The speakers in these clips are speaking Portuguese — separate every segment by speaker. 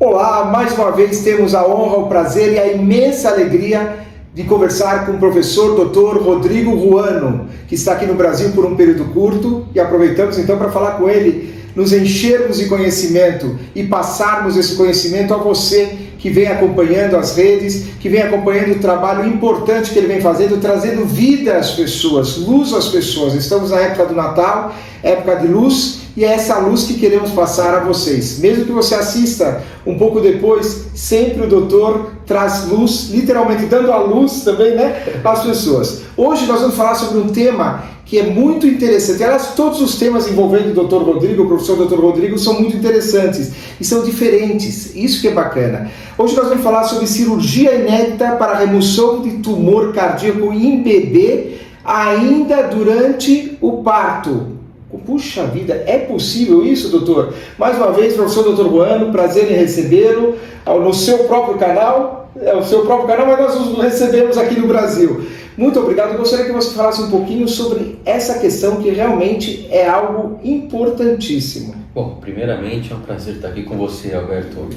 Speaker 1: Olá, mais uma vez temos a honra, o prazer e a imensa alegria de conversar com o professor Dr. Rodrigo Ruano, que está aqui no Brasil por um período curto, e aproveitamos então para falar com ele, nos enchermos de conhecimento e passarmos esse conhecimento a você que vem acompanhando as redes, que vem acompanhando o trabalho importante que ele vem fazendo, trazendo vida às pessoas, luz às pessoas. Estamos na época do Natal, época de luz, e é essa luz que queremos passar a vocês. Mesmo que você assista um pouco depois, sempre o doutor traz luz, literalmente dando a luz também, né, para as pessoas. Hoje nós vamos falar sobre um tema que é muito interessante. Aliás, todos os temas envolvendo o Dr. Rodrigo, o professor Dr. Rodrigo, são muito interessantes e são diferentes. Isso que é bacana. Hoje nós vamos falar sobre cirurgia inédita para remoção de tumor cardíaco em bebê ainda durante o parto. Puxa vida, é possível isso, doutor? Mais uma vez, professor Dr. Ruano, prazer em recebê-lo no seu próprio canal. É o seu próprio canal, mas nós nos recebemos aqui no Brasil. Muito obrigado. Eu gostaria que você falasse um pouquinho sobre essa questão que realmente é algo importantíssimo.
Speaker 2: Bom, primeiramente é um prazer estar aqui com você, Alberto.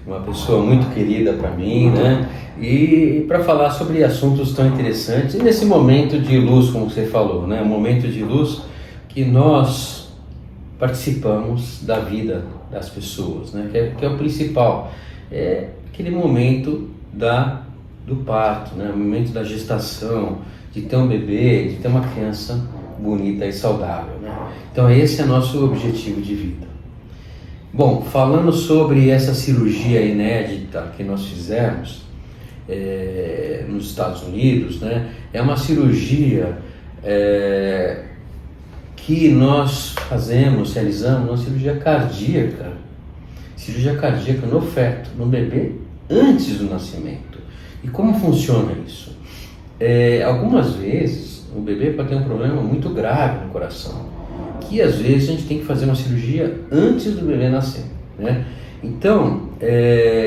Speaker 2: Uma pessoa muito querida para mim, né? E para falar sobre assuntos tão interessantes. E nesse momento de luz, como você falou, né? Um momento de luz que nós participamos da vida das pessoas, né? Que é o principal. É aquele momento do parto, né? O momento da gestação, de ter um bebê, de ter uma criança bonita e saudável, né? Então esse é nosso objetivo de vida. Bom, falando sobre essa cirurgia inédita que nós fizemos nos Estados Unidos, né? É uma cirurgia que nós realizamos uma cirurgia cardíaca no feto, no bebê, antes do nascimento. E como funciona isso? Algumas vezes o bebê pode ter um problema muito grave no coração, que às vezes a gente tem que fazer uma cirurgia antes do bebê nascer, né? Então,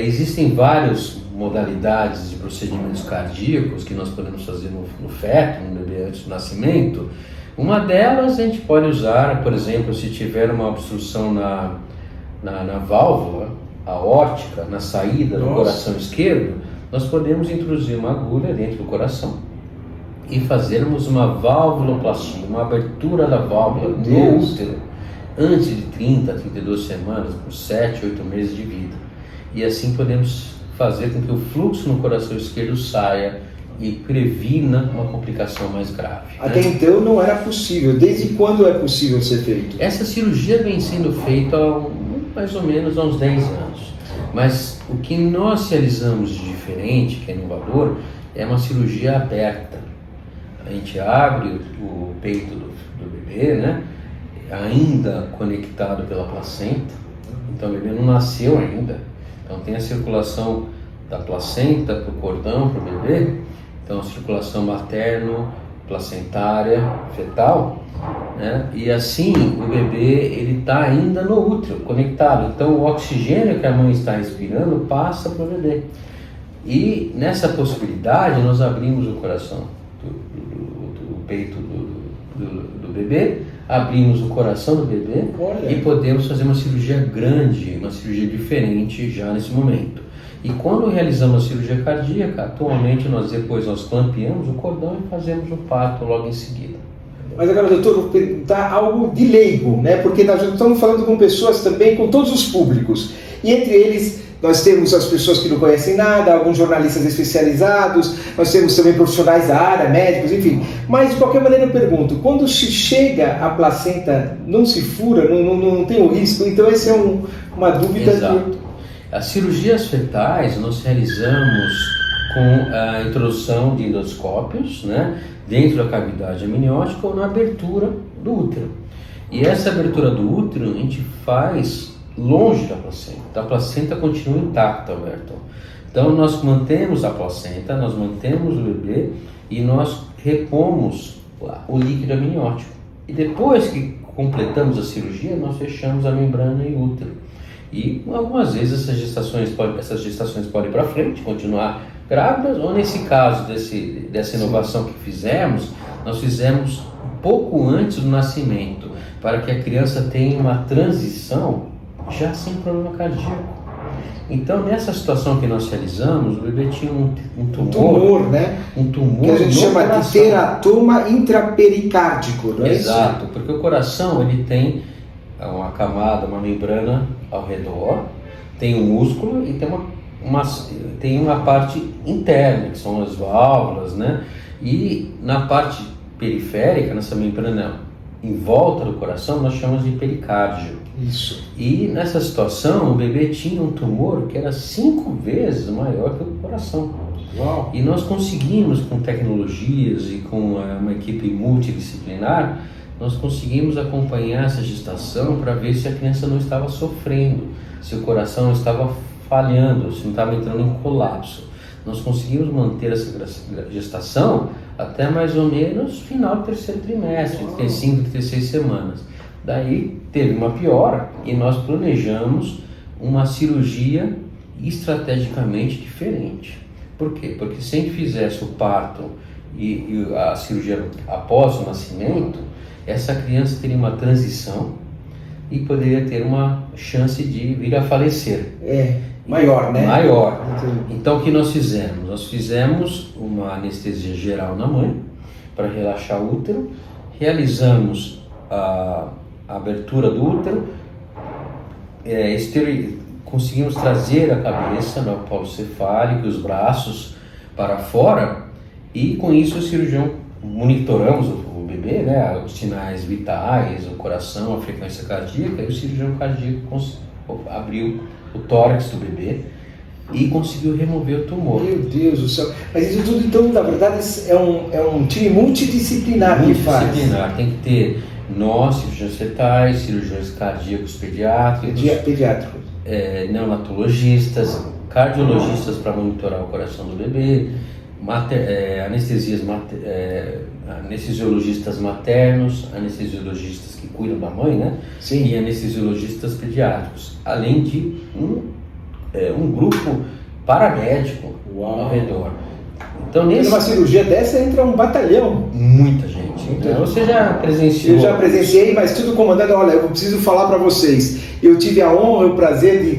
Speaker 2: existem várias modalidades de procedimentos cardíacos que nós podemos fazer no feto, no bebê antes do nascimento. Uma delas a gente pode usar, por exemplo, se tiver uma obstrução na válvula aórtica, na saída do coração esquerdo, nós podemos introduzir uma agulha dentro do coração e fazermos uma valvuloplastia, uma abertura da válvula no útero, antes de 30, 32 semanas, por 7, 8 meses de vida. E assim podemos fazer com que o fluxo no coração esquerdo saia e previna uma complicação mais grave.
Speaker 1: Até então não era possível. Desde quando é possível ser feito?
Speaker 2: Essa cirurgia vem sendo feita mais ou menos há uns 10 anos. Mas o que nós realizamos de diferente, que é inovador, é uma cirurgia aberta. A gente abre o peito do bebê, né? Ainda conectado pela placenta. Então o bebê não nasceu ainda. Então tem a circulação da placenta para o cordão, para o bebê. Então, circulação materno-placentária, fetal, né? E assim o bebê ele está ainda no útero, conectado. Então, o oxigênio que a mãe está respirando passa para o bebê. E nessa possibilidade, nós abrimos o coração do peito do bebê, abrimos o coração do bebê. Olha. E podemos fazer uma cirurgia grande, uma cirurgia diferente já nesse momento. E quando realizamos a cirurgia cardíaca, atualmente nós clampeamos o cordão e fazemos o parto logo em seguida.
Speaker 1: Mas agora, doutor, vou perguntar algo de leigo, né? Porque nós estamos falando com pessoas também, com todos os públicos. E entre eles, nós temos as pessoas que não conhecem nada, alguns jornalistas especializados, nós temos também profissionais da área, médicos, enfim. Mas, de qualquer maneira, eu pergunto, quando se chega a placenta, não se fura, não tem o risco? Então, essa é uma dúvida.
Speaker 2: Exato. As cirurgias fetais nós realizamos com a introdução de endoscópios, né, dentro da cavidade amniótica ou na abertura do útero. E essa abertura do útero a gente faz longe da placenta. A placenta continua intacta, Alberto. Então nós mantemos a placenta, nós mantemos o bebê e nós repomos o líquido amniótico. E depois que completamos a cirurgia, nós fechamos a membrana e o útero. E algumas vezes essas gestações podem ir para frente, continuar grávidas, ou nesse caso dessa inovação que fizemos, nós fizemos pouco antes do nascimento, para que a criança tenha uma transição já sem problema cardíaco. Então, nessa situação que nós realizamos, o bebê tinha um tumor.
Speaker 1: Tumor, né?
Speaker 2: Um tumor
Speaker 1: que a gente chama
Speaker 2: coração.
Speaker 1: de teratoma intrapericárdico, não é
Speaker 2: Exato,
Speaker 1: isso?
Speaker 2: porque o coração ele tem uma camada, uma membrana ao redor, tem um músculo e tem uma parte interna, que são as válvulas, né? E na parte periférica, nessa membrana em volta do coração, nós chamamos de pericárdio.
Speaker 1: Isso.
Speaker 2: E nessa situação, o bebê tinha um tumor que era 5 vezes maior que o coração.
Speaker 1: Uau.
Speaker 2: E nós conseguimos, com tecnologias e com uma equipe multidisciplinar, nós conseguimos acompanhar essa gestação para ver se a criança não estava sofrendo, se o coração não estava falhando, se não estava entrando em colapso. Nós conseguimos manter essa gestação até mais ou menos final do 3º trimestre, 35, 36 semanas. Daí teve uma piora e nós planejamos uma cirurgia estrategicamente diferente. Por quê? Porque se a gente fizesse o parto e a cirurgia após o nascimento, essa criança teria uma transição e poderia ter uma chance de vir a falecer.
Speaker 1: Maior, né?
Speaker 2: Maior. Então o que nós fizemos? Nós fizemos uma anestesia geral na mãe para relaxar o útero, realizamos a abertura do útero, conseguimos trazer a cabeça no apolo cefálico, os braços para fora, e com isso o cirurgião monitoramos o bebê, né, os sinais vitais, o coração, a frequência cardíaca, e o cirurgião cardíaco abriu o tórax do bebê e conseguiu remover o tumor.
Speaker 1: Meu Deus do céu. Mas isso tudo, então, na verdade, é um time multidisciplinar que faz.
Speaker 2: Multidisciplinar, tem que ter nós, cirurgiões fetais, cirurgiões cardíacos pediátricos, neonatologistas, cardiologistas para monitorar o coração do bebê, anestesiologistas maternos, anestesiologistas que cuidam da mãe, né?
Speaker 1: Sim.
Speaker 2: E anestesiologistas pediátricos, além de um grupo paramédico ao redor. Então,
Speaker 1: numa cirurgia dessa entra um batalhão.
Speaker 2: Muita gente. Você já presenciou?
Speaker 1: Eu já presenciei, mas tudo comandado. Olha, eu preciso falar para vocês. Eu tive a honra e o prazer de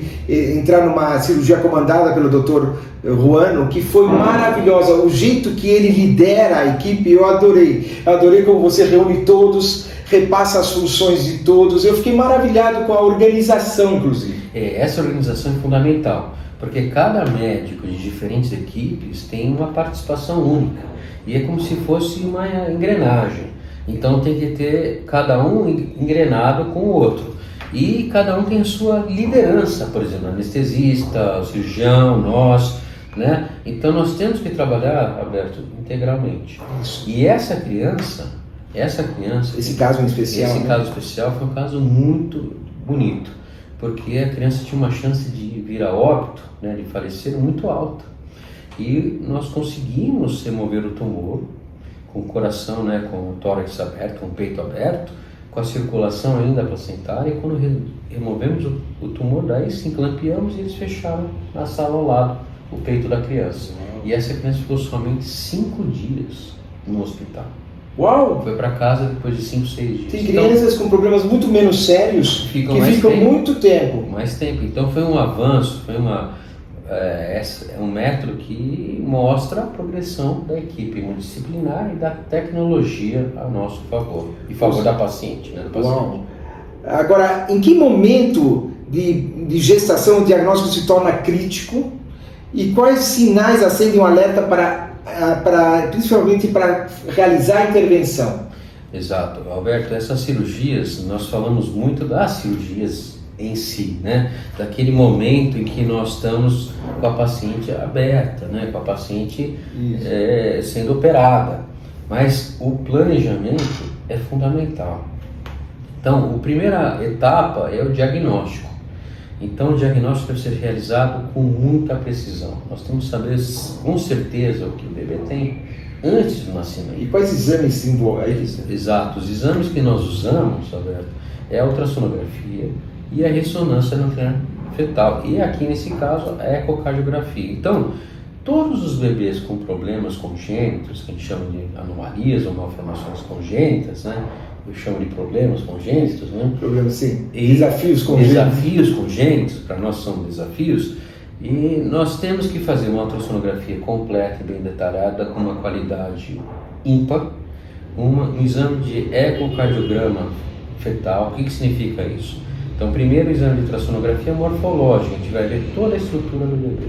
Speaker 1: entrar numa cirurgia comandada pelo Dr. Ruano, que foi maravilhosa. O jeito que ele lidera a equipe, eu adorei. Eu adorei como você reúne todos, repassa as funções de todos. Eu fiquei maravilhado com a organização, inclusive.
Speaker 2: Essa organização é fundamental, porque cada médico de diferentes equipes tem uma participação única. E é como se fosse uma engrenagem. Então tem que ter cada um engrenado com o outro. E cada um tem a sua liderança, por exemplo, o anestesista, o cirurgião, nós, né? Então nós temos que trabalhar, Alberto, integralmente.
Speaker 1: Isso.
Speaker 2: E essa criança,
Speaker 1: esse caso em especial,
Speaker 2: esse caso especial foi um caso muito bonito, porque a criança tinha uma chance de vir a óbito, né, de falecer muito alta. E nós conseguimos remover o tumor com o coração, né, com o tórax aberto, com o peito aberto, com a circulação ainda placentária, e quando removemos o tumor, daí sim clampeamos e eles fecharam na sala ao lado o peito da criança. E essa criança ficou somente 5 dias no hospital.
Speaker 1: Uau!
Speaker 2: Foi para casa depois de 5, 6 dias.
Speaker 1: Tem crianças com problemas muito menos sérios que ficam muito tempo.
Speaker 2: Mais tempo. Então foi um avanço, foi um método que mostra a progressão da equipe multidisciplinar e da tecnologia a nosso favor, em favor da paciente, né, do paciente.
Speaker 1: Uau. Agora, em que momento de gestação o diagnóstico se torna crítico e quais sinais acendem um alerta principalmente para realizar a intervenção?
Speaker 2: Exato, Alberto, essas cirurgias, nós falamos muito das cirurgias em si, né? Daquele momento em que nós estamos com a paciente aberta, né? Com a paciente sendo operada, mas o planejamento é fundamental. Então, a primeira etapa é o diagnóstico. Então, o diagnóstico deve ser realizado com muita precisão. Nós temos que saber com certeza o que o bebê tem antes do nascimento.
Speaker 1: E quais exames se envolvem?
Speaker 2: Exato, os exames que nós usamos, Alberto, é a ultrassonografia e a ressonância nuclear fetal. E aqui, nesse caso, a ecocardiografia. Então, todos os bebês com problemas congênitos, que a gente chama de anomalias ou malformações congênitas, né? Eu chamo de problemas congênitos, né?
Speaker 1: Problemas, sim. Desafios congênitos.
Speaker 2: Desafios congênitos, para nós são desafios. E nós temos que fazer uma ultrassonografia completa e bem detalhada, com uma qualidade ímpar, um exame de ecocardiograma fetal. O que significa isso? Então, primeiro o exame de ultrassonografia morfológica, a gente vai ver toda a estrutura do bebê.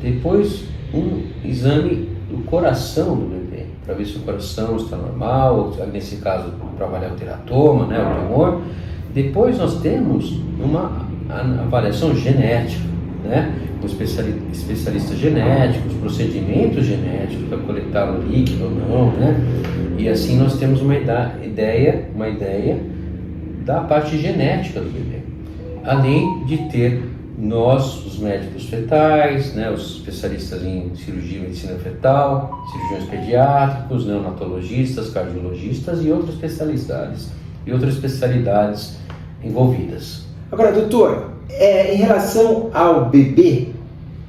Speaker 2: Depois, um exame do coração do bebê, para ver se o coração está normal, nesse caso, para avaliar o teratoma, né, o tumor. Depois nós temos uma avaliação genética, né, com especialistas genéticos, procedimentos genéticos para coletar o líquido ou não, né, e assim nós temos uma ideia da parte genética do bebê, além de ter nós, os médicos fetais, né, os especialistas em cirurgia e medicina fetal, cirurgiões pediátricos, neonatologistas, cardiologistas e outras especialidades envolvidas.
Speaker 1: Agora, doutor, em relação ao bebê,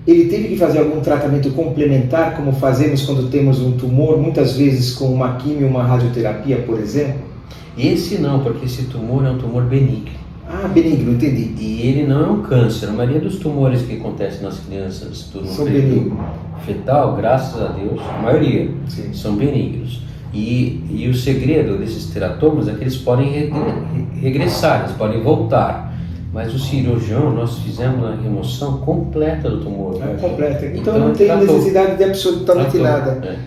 Speaker 1: ele teve que fazer algum tratamento complementar, como fazemos quando temos um tumor, muitas vezes com uma quimio, uma radioterapia, por exemplo?
Speaker 2: Esse não, porque esse tumor é um tumor benigno.
Speaker 1: Ah, benigno, entendi.
Speaker 2: E ele não é um câncer. A maioria dos tumores que acontecem nas crianças
Speaker 1: são benignos.
Speaker 2: Fetal, graças a Deus, a maioria
Speaker 1: Sim.
Speaker 2: São benignos. E o segredo desses teratomas é que eles podem regressar, eles podem voltar. Mas o cirurgião, nós fizemos a remoção completa do tumor.
Speaker 1: Completa. Então não tem necessidade de absolutamente nada.
Speaker 2: É.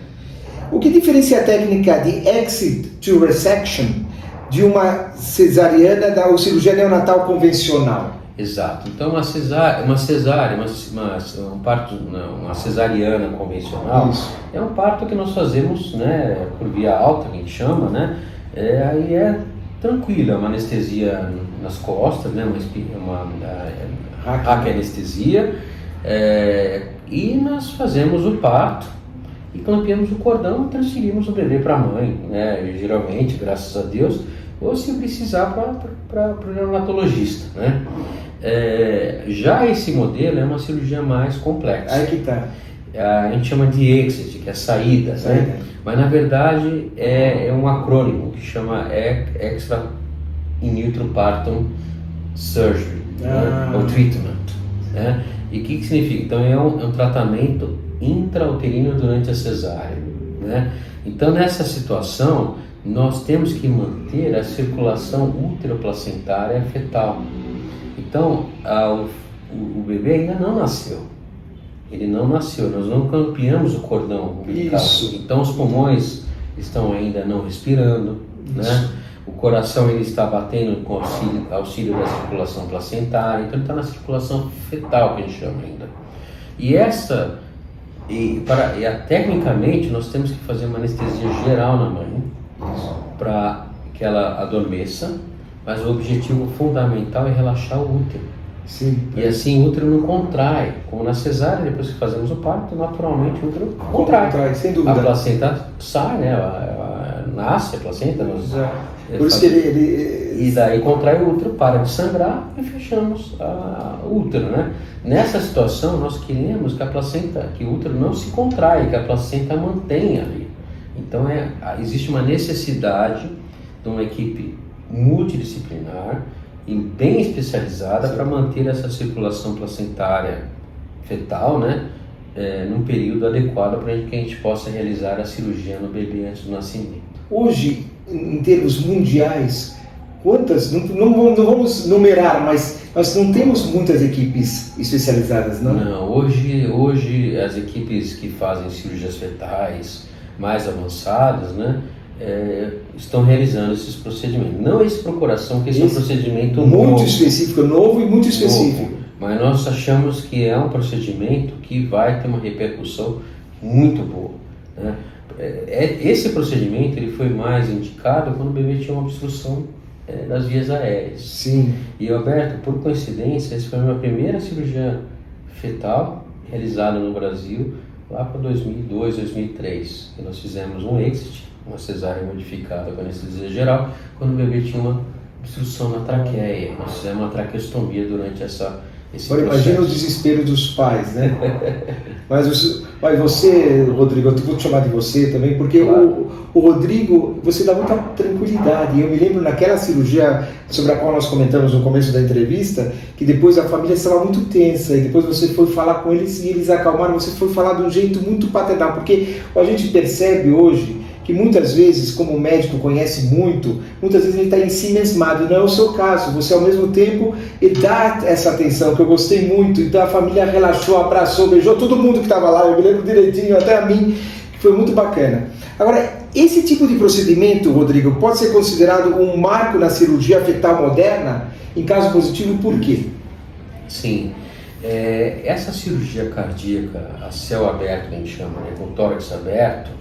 Speaker 1: O que diferencia a técnica de exit to resection de uma cesariana ou cirurgia neonatal convencional?
Speaker 2: Exato. Então uma cesariana convencional. Isso. É um parto que nós fazemos, né, por via alta, que a gente chama, né? Aí é tranquilo, é uma anestesia nas costas, né, uma raquianestesia, e nós fazemos o parto e clampeamos o cordão e transferimos o bebê para a mãe, né, geralmente, graças a Deus, ou se precisar para o neonatologista, né. Já esse modelo é uma cirurgia mais complexa.
Speaker 1: Aí que tá.
Speaker 2: A gente chama de exit, que é saída, né? Mas na verdade é um acrônimo que chama Extra in Utero Partum Surgery, né? Ou Treatment, né? E o que significa? Então é um tratamento intrauterino durante a cesárea, né? Então nessa situação nós temos que manter a circulação útero-placentária fetal. Então o bebê ainda não nasceu. Ele não nasceu, nós não clampeamos o cordão umbilical. Então os pulmões estão ainda não respirando, né? O coração ele está batendo com auxílio da circulação placentária, então ele está na circulação fetal, que a gente chama ainda. Tecnicamente nós temos que fazer uma anestesia geral na mãe, para que ela adormeça, mas o objetivo fundamental é relaxar o útero.
Speaker 1: Sim.
Speaker 2: E assim o útero não contrai, como na cesárea, depois que fazemos o parto, naturalmente o útero contrai.
Speaker 1: Sem dúvida.
Speaker 2: A placenta sai, né? Ela nasce a placenta.
Speaker 1: Por isso que ele...
Speaker 2: E daí contrai o útero, para de sangrar e fechamos o útero, né? Nessa situação, nós queremos que o útero não se contrai, que a placenta mantenha ali. Então existe uma necessidade de uma equipe multidisciplinar e bem especializada para manter essa circulação placentária fetal, né, num período adequado para que a gente possa realizar a cirurgia no bebê antes do nascimento.
Speaker 1: Hoje, em termos mundiais, quantas, não vamos numerar, mas nós não temos muitas equipes especializadas, não?
Speaker 2: Não, hoje as equipes que fazem cirurgias fetais mais avançadas, né, estão realizando esses procedimentos. Não esse pro coração, que esse é um procedimento
Speaker 1: muito específico, novo e muito específico.
Speaker 2: Mas nós achamos que é um procedimento que vai ter uma repercussão muito boa, né? Esse procedimento ele foi mais indicado quando o bebê tinha uma obstrução das vias aéreas.
Speaker 1: Sim.
Speaker 2: E Alberto, por coincidência, essa foi a minha primeira cirurgia fetal realizada no Brasil lá para 2002, 2003. E nós fizemos um exit, uma cesárea modificada com anestesia geral, quando o bebê tinha uma obstrução na traqueia. Nós fizemos uma traqueostomia durante essa esse
Speaker 1: Agora
Speaker 2: processo.
Speaker 1: imagina os desesperos dos pais, né? Mas você, Rodrigo, eu vou te chamar de você também, porque
Speaker 2: Claro.
Speaker 1: o Rodrigo, você dá muita tranquilidade. Eu me lembro naquela cirurgia sobre a qual nós comentamos no começo da entrevista, que depois a família estava muito tensa, e depois você foi falar com eles e eles acalmaram, você foi falar de um jeito muito paternal, porque a gente percebe hoje que muitas vezes, como o médico conhece muito, muitas vezes ele está em si mesmado. Não é o seu caso. Você, ao mesmo tempo, ele dá essa atenção, que eu gostei muito. Então a família relaxou, abraçou, beijou todo mundo que estava lá. Eu me lembro direitinho, até a mim, que foi muito bacana. Agora, esse tipo de procedimento, Rodrigo, pode ser considerado um marco na cirurgia fetal moderna? Em caso positivo, por quê?
Speaker 2: Sim. Essa cirurgia cardíaca a céu aberto, que a gente chama, né, com tórax aberto,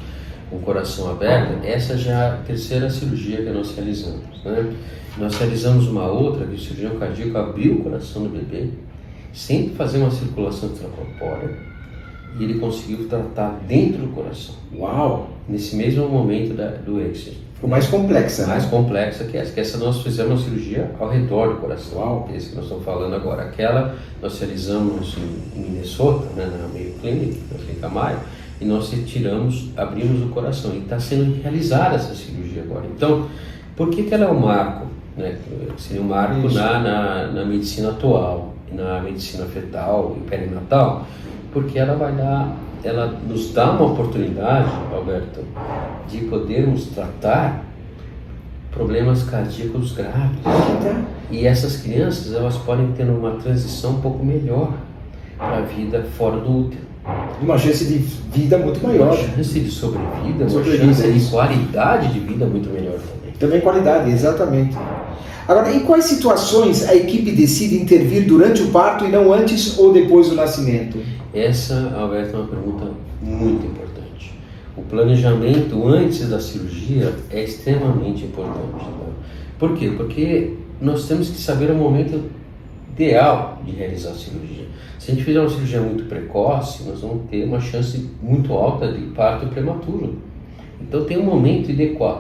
Speaker 2: com o coração aberto, essa já é a terceira cirurgia que nós realizamos, né? Nós realizamos uma outra, que o cirurgião cardíaco abriu o coração do bebê, sem fazer uma circulação extracorpórea, e ele conseguiu tratar dentro do coração.
Speaker 1: Uau!
Speaker 2: Nesse mesmo momento do êxito.
Speaker 1: Ficou mais complexa,
Speaker 2: Mais
Speaker 1: né?
Speaker 2: complexa que essa. Que essa nós fizemos uma cirurgia ao redor do coração.
Speaker 1: Uau.
Speaker 2: Esse que nós estamos falando agora. Aquela nós realizamos em Minnesota, né, na Mayo Clinic, na Clínica Mayo, e nós retiramos, abrimos o coração. E está sendo realizada essa cirurgia agora. Então, por que ela é um marco? Né? Seria um marco na medicina atual, na medicina fetal e perinatal, porque ela nos dá uma oportunidade, Alberto, de podermos tratar problemas cardíacos graves. E essas crianças, elas podem ter uma transição um pouco melhor para a vida fora do útero.
Speaker 1: Uma chance de vida muito maior.
Speaker 2: Uma chance de sobrevida, uma
Speaker 1: Sobrevida,
Speaker 2: chance de
Speaker 1: isso.
Speaker 2: qualidade de vida muito melhor também.
Speaker 1: Também qualidade, exatamente. Agora, em quais situações a equipe decide intervir durante o parto e não antes ou depois do nascimento?
Speaker 2: Essa, Alberto, é uma pergunta muito importante. O planejamento antes da cirurgia é extremamente importante. Né? Por quê? Porque nós temos que saber o momento ideal de realizar a cirurgia. Se a gente fizer uma cirurgia muito precoce, nós vamos ter uma chance muito alta de parto prematuro. Então tem um momento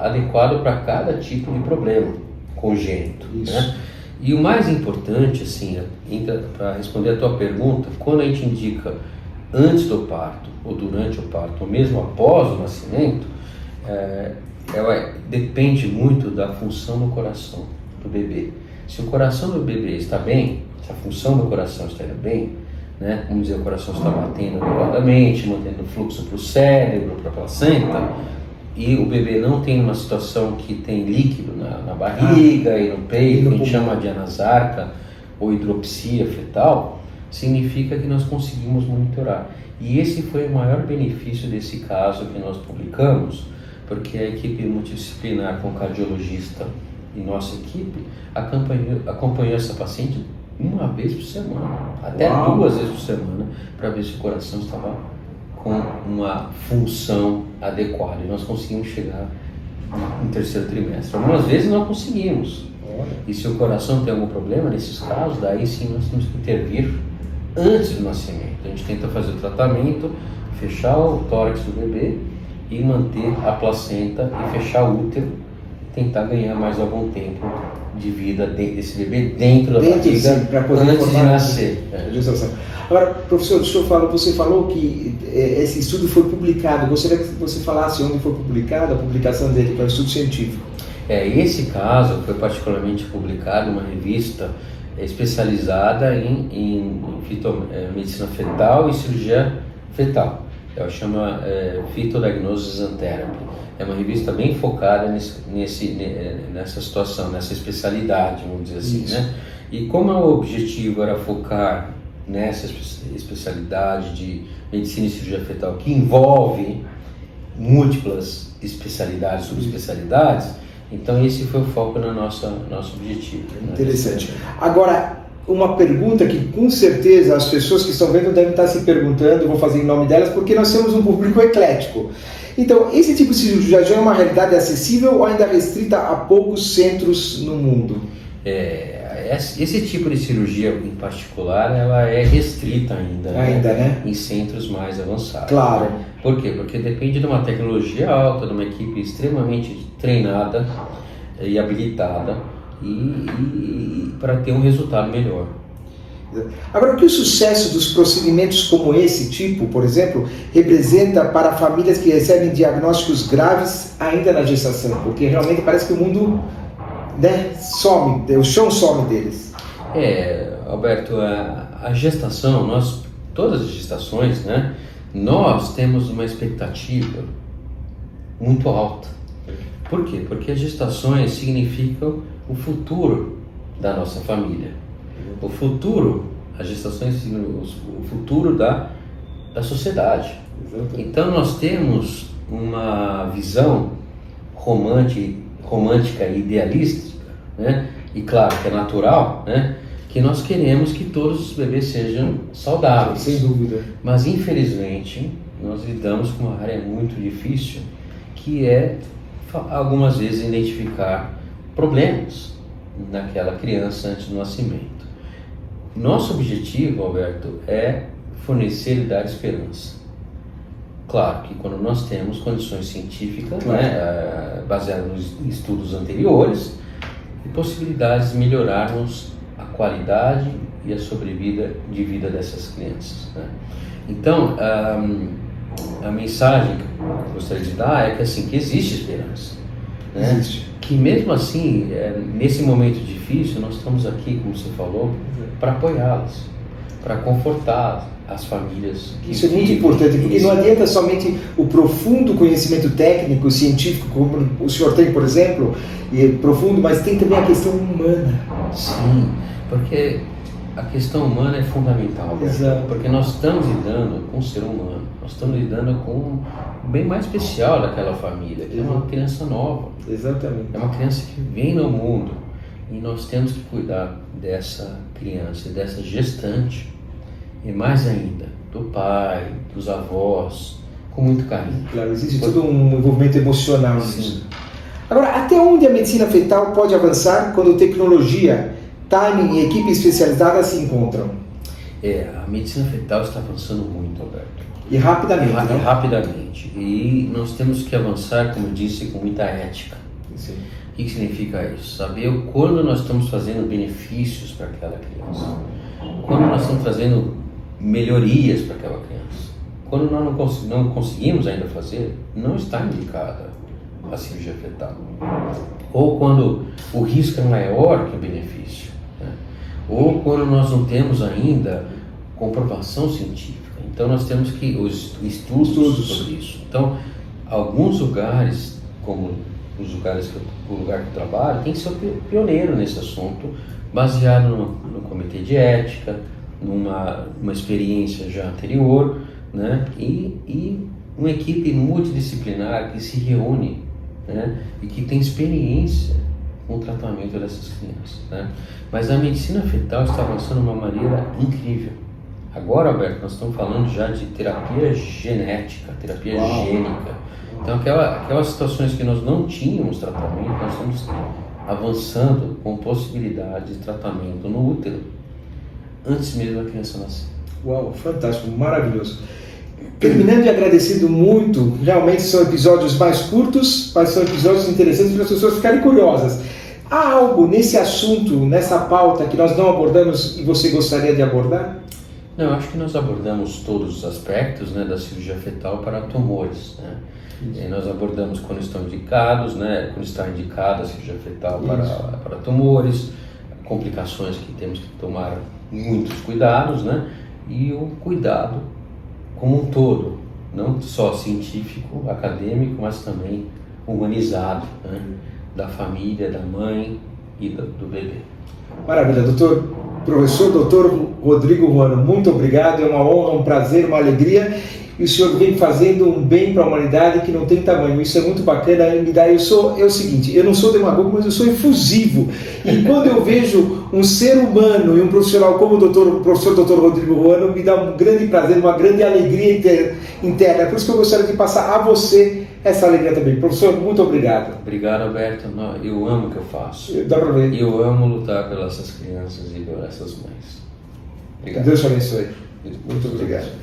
Speaker 2: adequado para cada tipo de problema congênito. Né? E o mais importante, assim, para responder a tua pergunta, quando a gente indica antes do parto, ou durante o parto, ou mesmo após o nascimento, ela depende muito da função do coração do bebê. Se o coração do bebê está bem, se a função do coração está bem, né, vamos dizer, o coração está batendo adequadamente, mantendo o fluxo para o cérebro, para a placenta, e o bebê não tem uma situação que tem líquido na barriga e no peito, que a gente chama de anasarca ou hidropsia fetal, significa que nós conseguimos monitorar. E esse foi o maior benefício desse caso que nós publicamos, porque a equipe multidisciplinar com cardiologista e nossa equipe acompanhou essa paciente uma vez por semana, até 2 vezes por semana, para ver se o coração estava com uma função adequada. E nós conseguimos chegar no terceiro trimestre. Algumas vezes não conseguimos. E se o coração tem algum problema, nesses casos, daí sim nós temos que intervir antes do nascimento. A gente tenta fazer o tratamento, fechar o tórax do bebê e manter a placenta e fechar o útero, tentar ganhar mais algum tempo de vida desse bebê dentro da barriga antes de nascer.
Speaker 1: Agora, professor, você falou que esse estudo foi publicado. Gostaria que você falasse onde foi publicado, a publicação dele, que é um estudo científico.
Speaker 2: Esse caso foi particularmente publicado numa revista especializada em medicina fetal e cirurgia fetal. Ela chama Fetal-Diagnosis and Therapy. É uma revista bem focada nessa situação, nessa especialidade, vamos dizer assim, né? E como o objetivo era focar nessa especialidade de medicina e cirurgia fetal, que envolve múltiplas especialidades, subespecialidades, então esse foi o foco no nosso objetivo.
Speaker 1: Interessante. Agora, uma pergunta que com certeza as pessoas que estão vendo devem estar se perguntando, vou fazer em nome delas, porque nós temos um público eclético. Então, esse tipo de cirurgia já é uma realidade acessível ou ainda restrita a poucos centros no mundo?
Speaker 2: Esse tipo de cirurgia em particular, ela é restrita ainda,
Speaker 1: né?
Speaker 2: Em centros mais avançados.
Speaker 1: Claro.
Speaker 2: Né? Por quê? Porque depende de uma tecnologia alta, de uma equipe extremamente treinada e habilitada e para ter um resultado melhor.
Speaker 1: Agora, o que o sucesso dos procedimentos como esse tipo, por exemplo, representa para famílias que recebem diagnósticos graves ainda na gestação? Porque realmente parece que o mundo, né, some, o chão some deles.
Speaker 2: Alberto, a gestação, todas as gestações, né, nós temos uma expectativa muito alta. Por quê? Porque as gestações significam o futuro da nossa família. O futuro, as gestações significam o futuro da sociedade. Exatamente. Então nós temos uma visão romântica e idealística, né? E claro que é natural, né? Que nós queremos que todos os bebês sejam saudáveis.
Speaker 1: Sem dúvida.
Speaker 2: Mas infelizmente nós lidamos com uma área muito difícil, que é algumas vezes identificar problemas naquela criança antes do nascimento. Nosso objetivo, Alberto, é fornecer e dar esperança. Claro que quando nós temos condições científicas, claro, né, baseadas nos estudos anteriores, e possibilidades de melhorarmos a qualidade e a sobrevida de vida dessas crianças, né? Então, a mensagem que eu gostaria de dar é que, assim, que existe esperança, né? Existe. Que mesmo assim, nesse momento difícil, nós estamos aqui, como você falou, para apoiá-las, para confortar as famílias.
Speaker 1: Isso é muito importante, porque não adianta somente o profundo conhecimento técnico, científico, como o senhor tem, por exemplo, e é profundo, mas tem também a questão humana.
Speaker 2: Sim, porque a questão humana é fundamental, porque nós estamos lidando com o ser humano, nós estamos lidando com o bem mais especial daquela família, que é uma criança nova.
Speaker 1: Exatamente.
Speaker 2: É uma criança que vem no mundo e nós temos que cuidar dessa criança e dessa gestante, e mais ainda, do pai, dos avós, com muito carinho.
Speaker 1: Claro, existe todo um envolvimento emocional nisso. Agora, até onde a medicina fetal pode avançar quando tecnologia, timing e equipe especializada se encontram?
Speaker 2: A medicina fetal está avançando muito, Alberto.
Speaker 1: E rapidamente, né?
Speaker 2: Rapidamente. E nós temos que avançar, como eu disse, com muita ética.
Speaker 1: Sim.
Speaker 2: O que significa isso? Saber quando nós estamos fazendo benefícios para aquela criança. Quando nós estamos trazendo melhorias para aquela criança. Quando nós não conseguimos ainda fazer, não está indicada a cirurgia fetal. Ou quando o risco é maior que o benefício, né? Ou quando nós não temos ainda comprovação científica. Então nós temos que os estudos sobre isso. Então, alguns lugares, como o lugar que eu trabalho, tem que ser pioneiro nesse assunto, baseado no comitê de ética, numa experiência já anterior, né? E uma equipe multidisciplinar que se reúne, né? E que tem experiência com o tratamento dessas crianças, né? Mas a medicina fetal está avançando de uma maneira incrível. Agora, Alberto, nós estamos falando já de terapia genética, terapia gênica. Então, aquelas situações que nós não tínhamos tratamento, nós estamos avançando com possibilidade de tratamento no útero, antes mesmo da criança nascer.
Speaker 1: Uau, fantástico, maravilhoso. Terminando e agradecendo muito, realmente são episódios mais curtos, mas são episódios interessantes para as pessoas ficarem curiosas. Há algo nesse assunto, nessa pauta, que nós não abordamos e você gostaria de abordar?
Speaker 2: Não, eu acho que nós abordamos todos os aspectos, né, da cirurgia fetal para tumores, né? E nós abordamos quando estão indicados, né, quando está indicada a cirurgia fetal para tumores, complicações que temos que tomar muitos cuidados, né, e o cuidado como um todo, não só científico, acadêmico, mas também humanizado, né, da família, da mãe e do bebê.
Speaker 1: Maravilha, professor doutor Rodrigo Ruano, muito obrigado, é uma honra, um prazer, uma alegria, e o senhor vem fazendo um bem para a humanidade que não tem tamanho, isso é muito bacana, é o seguinte, eu não sou demagogo, mas eu sou efusivo, e quando eu vejo um ser humano e um profissional como o professor doutor Rodrigo Ruano, me dá um grande prazer, uma grande alegria interna, é por isso que eu gostaria de passar a você essa alegria também. Professor, muito obrigado.
Speaker 2: Obrigado, Alberto. Eu amo o que eu faço.
Speaker 1: Dá pra ver.
Speaker 2: Eu amo lutar pelas crianças e pelas mães. Obrigado.
Speaker 1: Deus te abençoe. Muito obrigado.